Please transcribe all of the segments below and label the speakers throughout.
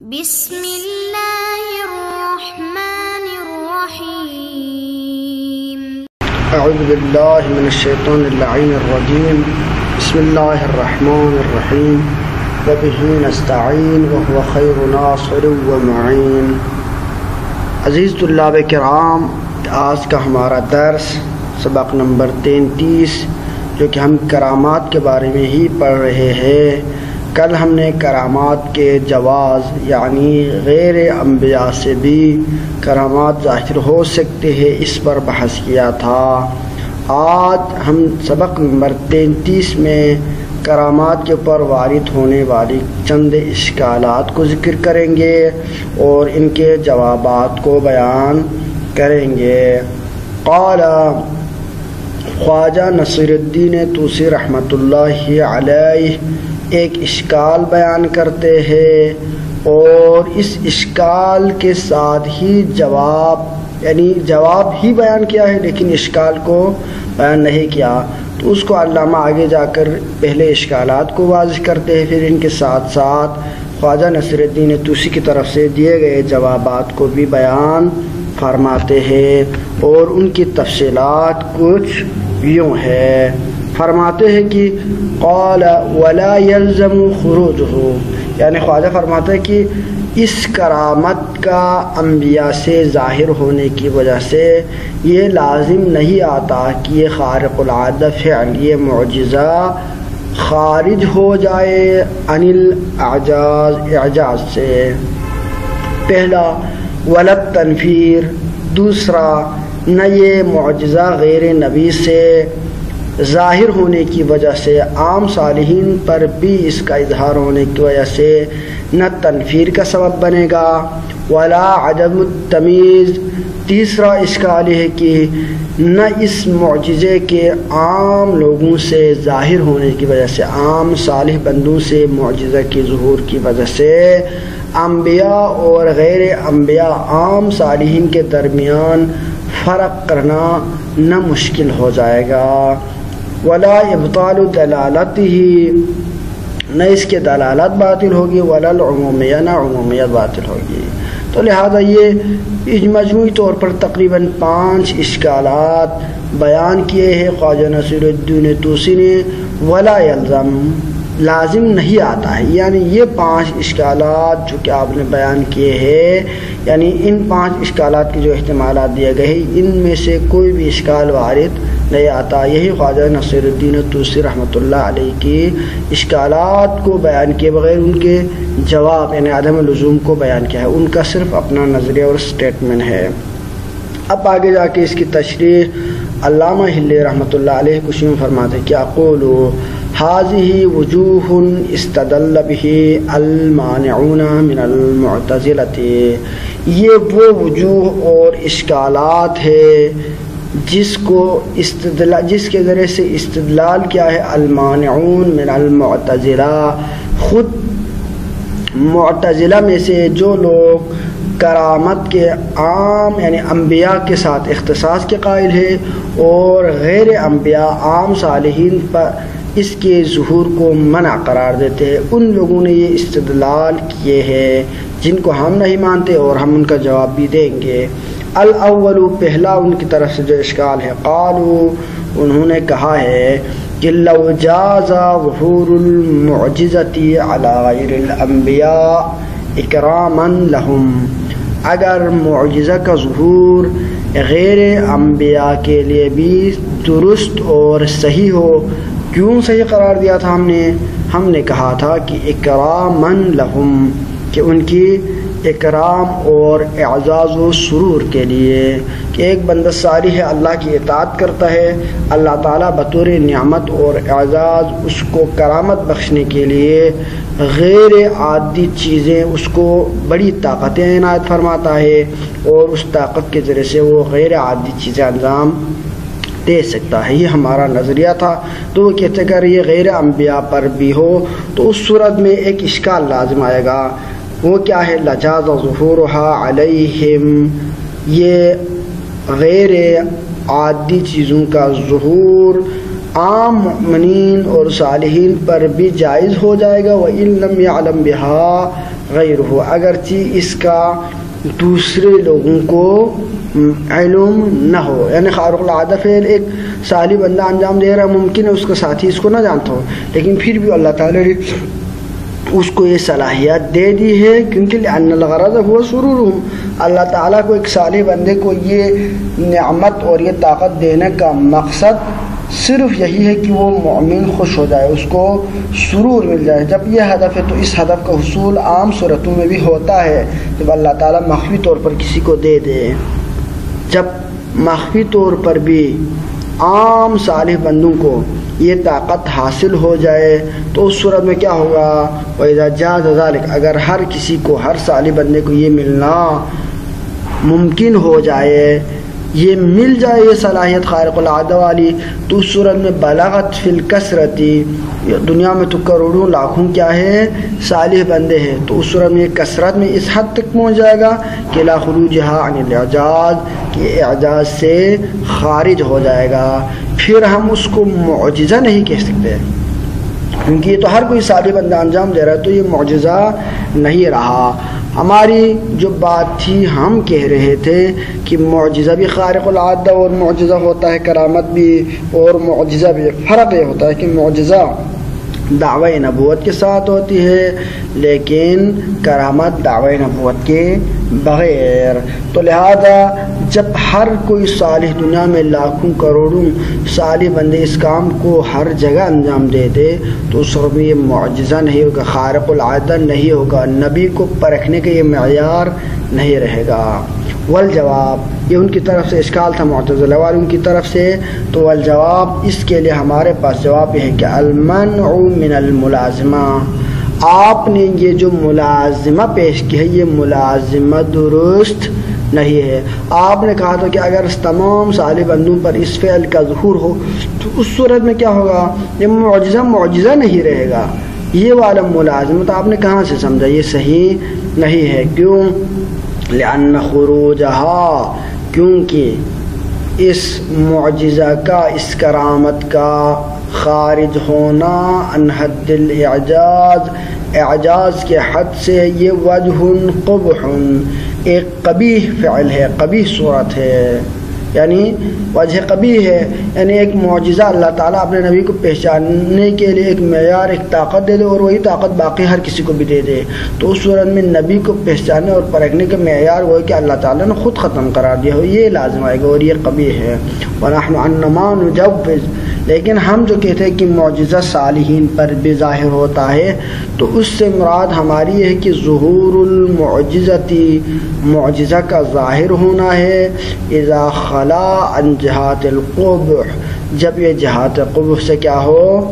Speaker 1: بسم اللہ الرحمن الرحیم۔
Speaker 2: اعوذ باللہ من الشیطان اللعین الرجیم۔ بسم اللہ الرحمن الرحیم۔ وبہ نستعین وہو خیر ناصر ومعین۔ عزیز طلاب کرام، آج کا ہمارا درس سبق نمبر 33 جو کہ ہم کرامات کے بارے میں ہی پڑھ رہے ہیں۔ کل ہم نے کرامات کے جواز یعنی غیر انبیاء سے بھی کرامات ظاہر ہو سکتے ہیں اس پر بحث کیا تھا۔ آج ہم سبق نمبر 33 میں کرامات کے اوپر وارد ہونے والی چند اشکالات کو ذکر کریں گے اور ان کے جوابات کو بیان کریں گے۔ قال خواجہ نصیر الدین طوسی رحمۃ اللہ علیہ ایک اشکال بیان کرتے ہیں اور اس اشکال کے ساتھ ہی جواب ہی بیان کیا ہے لیکن اشکال کو بیان نہیں کیا، تو اس کو علامہ آگے جا کر پہلے اشکالات کو واضح کرتے ہیں، پھر ان کے ساتھ ساتھ خواجہ نصیر الدین طوسی کی طرف سے دیے گئے جوابات کو بھی بیان فرماتے ہیں اور ان کی تفصیلات کچھ یوں ہے۔ فرماتے ہیں کہ قال ولا يلزم خروجہ، یعنی خواجہ فرماتے ہیں کہ اس کرامت کا انبیاء سے ظاہر ہونے کی وجہ سے یہ لازم نہیں آتا کہ یہ خارق العادہ فعل، یہ معجزہ خارج ہو جائے عن الاعجاز سے۔ پہلا ولا تنفیر، دوسرا نہ یہ معجزہ غیر نبی سے ظاہر ہونے کی وجہ سے عام صالحین پر بھی اس کا اظہار ہونے کی وجہ سے نہ تنفیر کا سبب بنے گا، ولا عدم التمیز، تیسرا اشکال ہے کہ نہ اس معجزے کے عام لوگوں سے ظاہر ہونے کی وجہ سے، عام صالح بندوں سے معجزہ کے ظہور کی وجہ سے انبیاء اور غیر انبیاء عام صالحین کے درمیان فرق کرنا نہ مشکل ہو جائے گا، ولا ابطال دلالتہ، نہ اس کے دلالت باطل ہوگی، ولا العمومیہ، نہ عمومیت باطل ہوگی۔ تو لہذا یہ مجموعی طور پر تقریباً 5 اشکالات بیان کیے ہیں خواجہ نصیر الدین طوسی نے۔ ولا یلزم، لازم نہیں آتا ہے، یعنی یہ 5 اشکالات جو کہ آپ نے بیان کیے ہیں، یعنی ان 5 اشکالات کے جو احتمالات دیے گئے ہیں ان میں سے کوئی بھی اشکال وارد نہیں آتا۔ یہی خواجہ نصیر الدین طوسی رحمۃ اللہ علیہ کی اشکالات کو بیان کیے بغیر ان کے جواب یعنی عدم لزوم کو بیان کیا ہے، ان کا صرف اپنا نظریہ اور اسٹیٹمنٹ ہے۔ اب آگے جا کے اس کی تشریح علامہ ہلی رحمۃ اللہ علیہ کچھ یوں فرماتے کہ اقول هذه وجوه استدل به المانعون من المعتزلة، یہ وہ وجوہ اور اشکالات ہے جس کے ذریعے سے استدلال کیا ہے المانعون من المعتزلہ، خود معتزلہ میں سے جو لوگ کرامت کے عام یعنی انبیاء کے ساتھ اختصاص کے قائل ہے اور غیر انبیاء عام صالحین پر اس کے ظہور کو منع قرار دیتے ہیں، ان لوگوں نے یہ استدلال کیے ہیں جن کو ہم نہیں مانتے اور ہم ان کا جواب بھی دیں گے۔ الاول، پہلا ان کی طرف سے جو اشکال ہے، قالوا، انہوں نے کہا ہے کہ لو جاز ظہور المعجزۃ علی غیر الانبیاء اکراما لهم، اگر معجزہ کا ظہور غیر انبیاء کے لیے بھی درست اور صحیح ہو، کیوں صحیح قرار دیا تھا ہم نے کہا تھا کہ اکراما لهم، کہ ان کی اکرام اور اعزاز و سرور کے لیے، کہ ایک بندہ صالح ہے اللہ کی اطاعت کرتا ہے، اللہ تعالیٰ بطور نعمت اور اعزاز اس کو کرامت بخشنے کے لیے غیر عادی چیزیں، اس کو بڑی طاقتیں عنایت فرماتا ہے اور اس طاقت کے ذریعے سے وہ غیر عادی چیزیں انجام دے سکتا ہے، یہ ہمارا نظریہ تھا۔ تو وہ کہتے اگر یہ غیر انبیاء پر بھی ہو تو اس صورت میں ایک اشکال لازم آئے گا، وہ کیا ہے؟ لجاز ظہورها علیہم، یہ غیر عادی چیزوں کا ظہور عام مؤمنین اور صالحین پر بھی جائز ہو جائے گا، وَإِن لَّمْ يَعْلَمْ بِهَا، غیرہ، اگرچہ اس کا دوسرے لوگوں کو علم نہ ہو. یعنی خارق العادہ فعل ایک صالح بندہ انجام دے رہا ہے، ممکن ہے اس کا ساتھی اس کو نہ جانتا ہو، لیکن پھر بھی اللہ تعالیٰ نے اس کو یہ صلاحیت دے دی ہے، کیونکہ لأن الغرض هو سرورهم. اللہ تعالیٰ کو ایک صالح بندے کو یہ نعمت اور یہ طاقت دینے کا مقصد صرف یہی ہے کہ وہ مومن خوش ہو جائے، اس کو سرور مل جائے. جب یہ ہدف ہے تو اس ہدف کا حصول عام صورتوں میں بھی ہوتا ہے جب اللہ تعالیٰ مخفی طور پر کسی کو دے دے. جب مخفی طور پر بھی عام صالح بندوں کو یہ طاقت حاصل ہو جائے تو اس صورت میں کیا ہوگا؟ وَإِذَا جَازَ ذَلِكَ، اگر ہر کسی کو، ہر صالح بندے کو یہ ملنا ممکن ہو جائے، یہ مل جائے یہ صلاحیت خارق العادہ والی، تو اس صورت میں بلغت فی الکثرتی، دنیا میں تو کروڑوں لاکھوں کیا ہے صالح بندے ہیں، تو اس صورت میں کثرت میں اس حد تک پہنچ جائے گا کہ لا خروجہا عن الاعجاز، کہ اعجاز سے خارج ہو جائے گا. پھر ہم اس کو معجزہ نہیں کہہ سکتے، کیونکہ یہ تو ہر کوئی صالح بندہ انجام دے رہا ہے، تو یہ معجزہ نہیں رہا. ہماری جو بات تھی، ہم کہہ رہے تھے کہ معجزہ بھی خارق العادہ اور معجزہ ہوتا ہے، کرامت بھی اور معجزہ بھی. فرق یہ ہوتا ہے کہ معجزہ دعوی نبوت کے ساتھ ہوتی ہے، لیکن کرامت دعوی نبوت کے بغیر. تو لہذا جب ہر کوئی صالح، دنیا میں لاکھوں کروڑوں صالح بندے اس کام کو ہر جگہ انجام دے دے تو اس وقت میں یہ معجزہ نہیں ہوگا، خارق العادہ نہیں ہوگا، نبی کو پرکھنے کا یہ معیار نہیں رہے گا. والجواب، یہ ان کی طرف سے اشکال تھا معتزلہ والوں کی طرف سے، تو والجواب، اس کے لیے ہمارے پاس جواب یہ ہے کہ المنع من الملازمہ، آپ نے یہ جو ملازمہ پیش کی ہے یہ ملازمہ درست نہیں ہے. آپ نے کہا تھا کہ اگر تمام صالح بندوں پر اس فعل کا ظہور ہو تو اس صورت میں کیا ہوگا؟ یہ معجزہ نہیں رہے گا. یہ والا ملازمت آپ نے کہاں سے سمجھا؟ یہ صحیح نہیں ہے. کیوں؟ لأن خروجہا، کیونکہ اس معجزہ کا، اس کرامت کا خارج ہونا عن حد الاعجاز، اعجاز کے حد سے، یہ وجہ قبح، ایک قبیح فعل ہے، قبیح صورت ہے، یعنی وجہ قبیح ہے. یعنی ایک معجزہ اللہ تعالیٰ اپنے نبی کو پہچاننے کے لیے ایک معیار، ایک طاقت دے دے اور وہی طاقت باقی ہر کسی کو بھی دے دے، تو اس صورت میں نبی کو پہچاننے اور پرکھنے کا معیار وہ ہے کہ اللہ تعالیٰ نے خود ختم قرار دیا ہو، یہ لازم آئے گا اور یہ قبیح ہے. وَنَحْنُ عَنَّمَا نُجَوِّزُ، لیکن ہم جو کہتے ہیں کہ معجزہ صالحین پر بھی ظاہر ہوتا ہے، تو اس سے مراد ہماری یہ ہے کہ ظہور المعجزتی، معجزہ کا ظاہر ہونا ہے، اذا خلا عن جہات القبح، جب یہ جہات قبح سے کیا ہو؟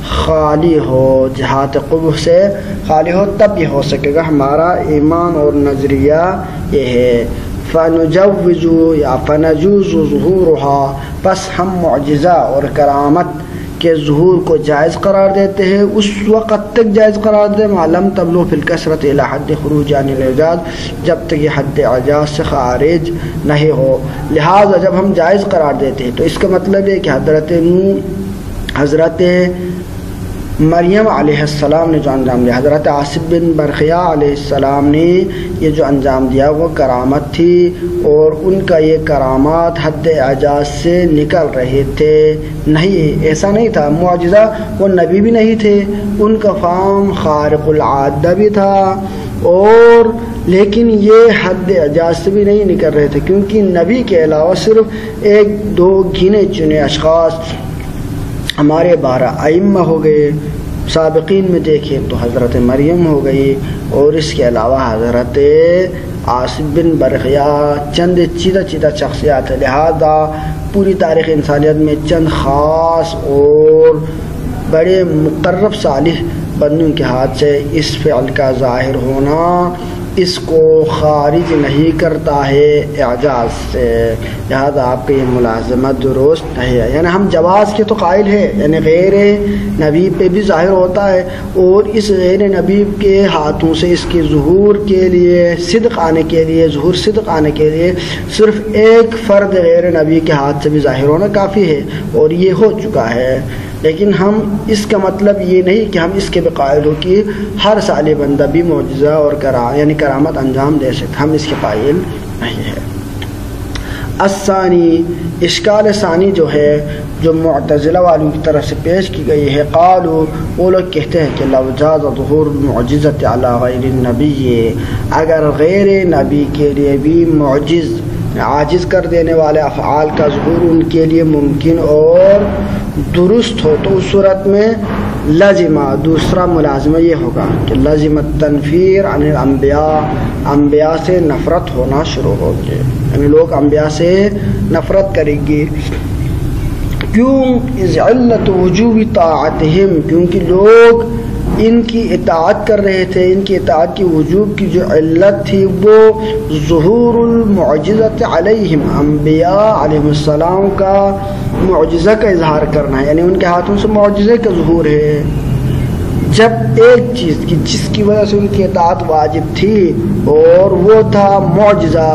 Speaker 2: خالی ہو. جہات قبح سے خالی ہو تب یہ ہو سکے گا. ہمارا ایمان اور نظریہ یہ ہے. فنجوز یا فنجوز ظہورها، پس ہم معجزہ اور کرامت کے ظہور کو جائز قرار دیتے ہیں، اس وقت تک جائز قرار دیتے ہیں معلوم تبلغ فی الکثرت الی حد خروج عن الاعجاز، جب تک یہ حد اعجاز سے خارج نہیں ہو. لہذا جب ہم جائز قرار دیتے ہیں تو اس کا مطلب ہے کہ حضرت مریم علیہ السلام نے جو انجام دیا، حضرت عاصب بن برقیہ علیہ السلام نے یہ جو انجام دیا وہ کرامت تھی، اور ان کا یہ کرامات حد اعجاز سے نکل رہے تھے. نہیں، ایسا نہیں تھا. معجزہ، وہ نبی بھی نہیں تھے، ان کا فام خارق العادہ بھی تھا، اور لیکن یہ حد اعجاز سے بھی نہیں نکل رہے تھے، کیونکہ نبی کے علاوہ صرف ایک دو گنے چنے اشخاص، ہمارے 12 ائمہ ہو گئے. سابقین میں دیکھیں تو حضرت مریم ہو گئی، اور اس کے علاوہ حضرت عاصب بن برقیہ، چند چیدہ شخصیات ہے. لہذا پوری تاریخ انسانیت میں چند خاص اور بڑے مقرب صالح بندوں کے ہاتھ سے اس فعل کا ظاہر ہونا اس کو خارج نہیں کرتا ہے اعجاز سے. لہذا آپ کی یہ ملازمت درست نہیں ہے. یعنی ہم جواز کے تو قائل ہے، یعنی غیر نبی پہ بھی ظاہر ہوتا ہے، اور اس غیر نبی کے ہاتھوں سے اس کے ظہور کے لیے، صدق آنے کے لیے، ظہور صدق آنے کے لیے صرف ایک فرد غیر نبی کے ہاتھ سے بھی ظاہر ہونا کافی ہے، اور یہ ہو چکا ہے. لیکن ہم اس کا مطلب یہ نہیں کہ ہم اس کے بقائل ہو کہ ہر صالح بندہ بھی معجزہ اور یعنی کرامت انجام دے سکتا، ہم اس کے قائل نہیں ہے۔ الثانی، اشکال ثانی جو ہے جو معتزلہ والوں کی طرف سے پیش کی گئی ہے، قالوا، وہ لوگ کہتے ہیں کہ لو جاز ظہور المعجزۃ علی غیر النبی، اگر غیر نبی کے لیے بھی معجز عاجز کر دینے والے افعال کا ظہور ان کے لیے ممکن اور درست ہو تو اس صورت میں لازمہ، دوسرا ملازمہ یہ ہوگا کہ لازم التنفیر عن الانبیاء، انبیاء سے نفرت ہونا شروع ہوگی، یعنی لوگ انبیاء سے نفرت کریں گے۔ کیوں؟ از علت وجوب طاعتہم، کیونکہ لوگ ان کی اطاعت کر رہے تھے، ان کی اطاعت کی وجوب کی جو علت تھی وہ ظہور المعجزۃ علیہم، انبیاء علیہ السلام کا معجزہ کا اظہار کرنا ہے، یعنی ان کے ہاتھوں سے معجزے کا ظہور ہے۔ جب ایک چیز کی جس کی وجہ سے ان کی اطاعت واجب تھی اور وہ تھا معجزہ،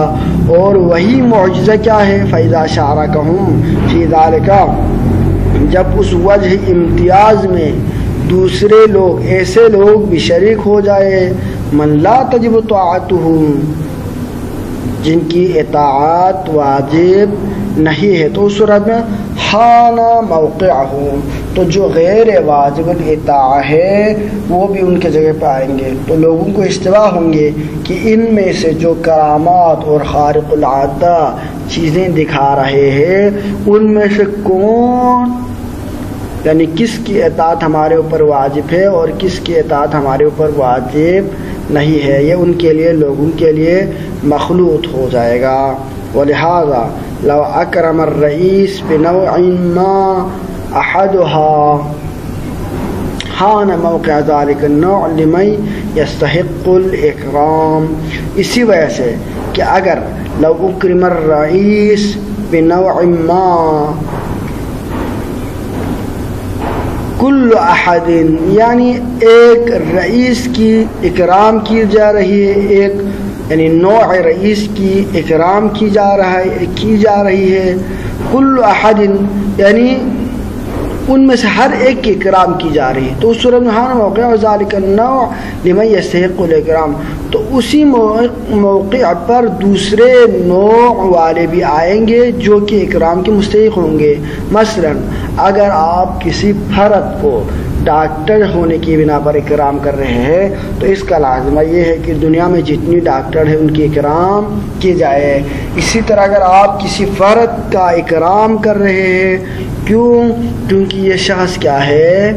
Speaker 2: اور وہی معجزہ کیا ہے؟ فَإِذَا شَارَكَهُمْ فِي ذَلِكَ، جب اس وجہ امتیاز میں دوسرے لوگ، ایسے لوگ بھی شریک ہو جائے، من لا تجب طاعتهم، جن کی اطاعت واجب نہیں ہے، تو اس صورت میں حان موقعہ، تو جو غیر واجب الاطاعہ ہے وہ بھی ان کے جگہ پہ آئیں گے، تو لوگوں کو اشتباہ ہوں گے کہ ان میں سے جو کرامات اور خارق العادہ چیزیں دکھا رہے ہیں ان میں سے کون، یعنی کس کی اطاعت ہمارے اوپر واجب ہے اور کس کی اطاعت ہمارے اوپر واجب نہیں ہے، یہ ان کے لیے، لوگوں کے لیے مخلوط ہو جائے گا۔ ولہذا لو اکرم الرئیس بنوع ما احدها حان موقع ذلك النوع لمن يستحق الاکرام، اسی وجہ سے کہ اگر لو اکرم الرئیس بنوع ما کل احد، یعنی ایک رئیس کی اکرام کی جا رہی ہے، ایک یعنی نوع رئیس کی اکرام کی جا رہی ہے، کل احد یعنی ان میں سے ہر ایک کی اکرام کی جا رہی ہے، تو اس صورت میں ہاں موقع ذالک النوع لمن یستحق الاکرام، تو اسی موقع پر دوسرے نوع والے بھی آئیں گے جو کہ اکرام کے مستحق ہوں گے۔ مثلا اگر آپ کسی فرد کو ڈاکٹر ہونے کی بنا پر اکرام کر رہے ہیں تو اس کا لازمہ یہ ہے کہ دنیا میں جتنی ڈاکٹر ہیں ان کی اکرام کی جائے۔ اسی طرح اگر آپ کسی فرد کا اکرام کر رہے ہیں، کیونکہ یہ شخص کیا ہے؟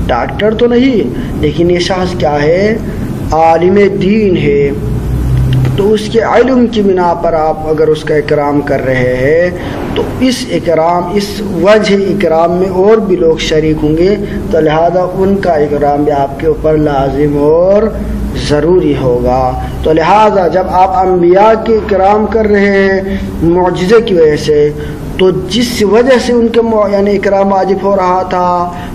Speaker 2: ڈاکٹر تو نہیں، لیکن یہ شخص کیا ہے؟ عالم دین ہے، تو اس کے علم کی بنا پر آپ اگر اس کا اکرام کر رہے ہیں تو اس وجہ اکرام میں اور بھی لوگ شریک ہوں گے، تو لہذا ان کا اکرام بھی آپ کے اوپر لازم اور ضروری ہوگا۔ تو لہذا جب آپ انبیاء کے اکرام کر رہے ہیں معجزے کی وجہ سے، تو جس وجہ سے ان کے یعنی اکرام واجب ہو رہا تھا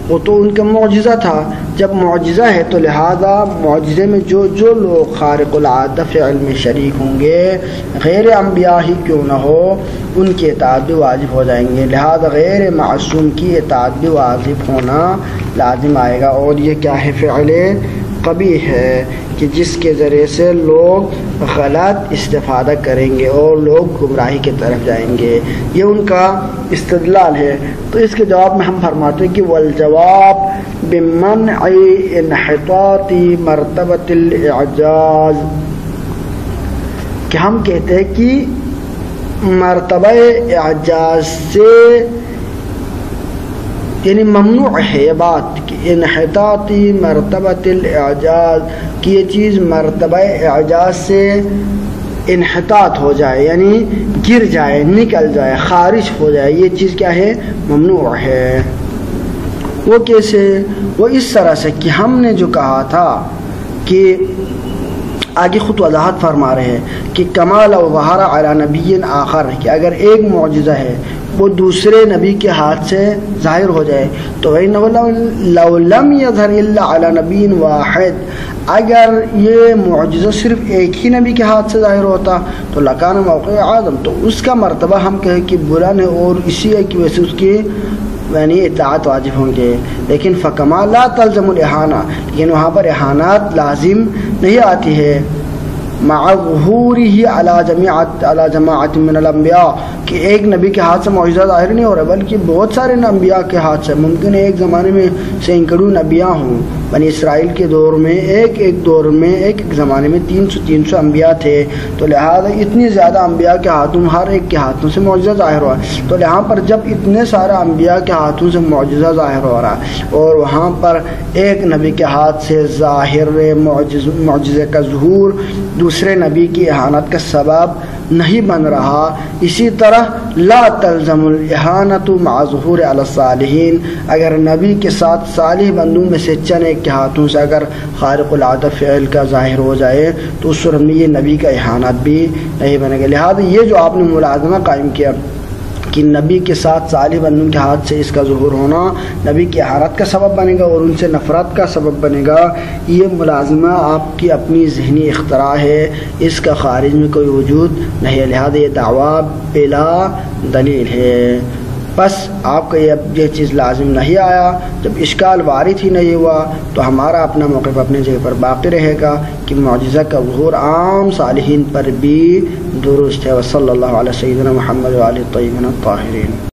Speaker 2: وہ تو ان کا معجزہ تھا، جب معجزہ ہے تو لہذا معجزے میں جو لوگ خارق العادہ فعل میں شریک ہوں گے، غیر انبیاء ہی کیوں نہ ہو، ان کی اطاعت بھی واجب ہو جائیں گے، لہذا غیر معصوم کی اطاعت بھی واجب ہونا لازم آئے گا۔ اور یہ کیا ہے؟ فعل قبیح ہے کہ جس کے ذریعے سے لوگ غلط استفادہ کریں گے اور لوگ گمراہی کی طرف جائیں گے، یہ ان کا استدلال ہے۔ تو اس کے جواب میں ہم فرماتے ہیں کہ والجواب بمنع انحطاط مرتبۃ الاعجاز، کہ ہم کہتے ہیں کہ مرتبہ اعجاز سے یعنی ممنوع ہے یہ بات کہ انحطاطی مرتبۃ الاعجاز، کہ یہ چیز مرتبہ اعجاز سے انحطاط ہو جائے، یعنی گر جائے، نکل جائے، خارج ہو جائے، یہ چیز کیا ہے؟ ممنوع ہے۔ وہ کیسے؟ وہ اس طرح سے کہ ہم نے جو کہا تھا کہ آگے خود وضاحت فرما رہے ہیں کہ کمال و ظہر علی نبی آخر، کہ اگر ایک معجزہ ہے وہ دوسرے نبی کے ہاتھ سے ظاہر ہو جائے تو لو لم یظہر الا علی نبی واحد، اگر یہ معجزہ صرف ایک ہی نبی کے ہاتھ سے ظاہر ہوتا تو لکان موقع اعظم، تو اس کا مرتبہ ہم کہیں کہ بلند ہے اور اسی کی وجہ سے اس کی یعنی اطاعت واجب ہوں گے. لیکن فکما لا تلزم الاحانہ، لیکن وہاں پر احانات لازم نہیں آتی ہے. مع ظہورہ علی جماعت من الانبیاء، کہ ایک نبی کے ہاتھ سے معجزہ ظاہر نہیں ہو رہا بلکہ بہت سارے انبیاء کے ہاتھ سے. ممکن ہے ایک زمانے میں سینکڑوں نبیاء ہوں. بنی اسرائیل کے دور میں ایک دور میں ایک زمانے میں 300 انبیاء تھے، تو لہذا اتنی زیادہ انبیاء کے ہاتھوں ہر ایک کے ہاتھوں سے معجزہ ظاہر ہوا. تو یہاں پر جب اتنے سارے انبیاء کے ہاتھوں سے معجزہ ظاہر ہو رہا اور وہاں پر ایک نبی کے ہاتھ سے ظاہر معجزے کا ظہور دوسرے نبی کی احانت کا سبب نہیں بن رہا، اسی طرح لا تلزم الاحانۃ مع ظہور علی الصالحین، اگر نبی کے ساتھ صالح بندوں میں سے چند ایک کے ہاتھوں سے اگر خارق العادہ فعل کا ظاہر ہو جائے تو اس صورت میں یہ نبی کا احانت بھی نہیں بنے گا. لہذا یہ جو آپ نے ملازمہ قائم کیا کہ نبی کے ساتھ صالح بندوں کے ہاتھ سے اس کا ظہور ہونا نبی کی احانت کا سبب بنے گا اور ان سے نفرت کا سبب بنے گا، یہ ملازمہ آپ کی اپنی ذہنی اختراع ہے، اس کا خارج میں کوئی وجود نہیں ہے. لہذا یہ دعویٰ بلا دلیل ہے. بس آپ کا یہ چیز لازم نہیں آیا، جب اشکال وارد ہی نہیں ہوا تو ہمارا اپنا موقف اپنے جگہ پر باقی رہے گا کہ معجزہ کا ظہور عام صالحین پر بھی درست ہے. وصلی اللہ علیہ سیدنا محمد وآلہ الطیبین الطاہرین.